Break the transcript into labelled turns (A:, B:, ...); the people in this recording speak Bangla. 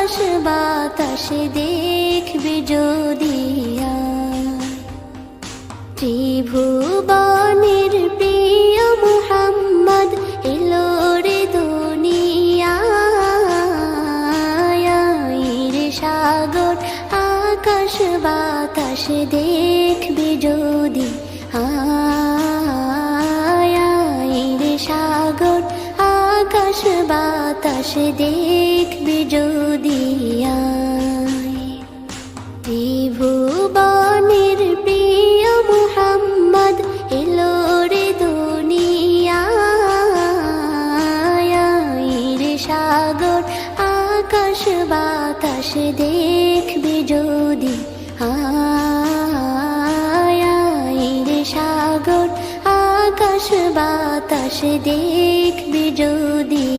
A: আকাশ বাতাস দেখবি যদি ত্রিভুবনের প্রিয় মুহাম্মদ এলো রে দুনিয়ায় রে সাগর আকাশ বাতাস দেখবি যদি রে সাগর আকাশ বাতাস দেখবি যদি ত্রিভুবনের প্রিয় মুহাম্মদ এলো রে দুনিয়ায় রে সাগর আকাশ বাতাস দেখবি যদি রে সাগর আকাশ বাতাস দেখবি যদি।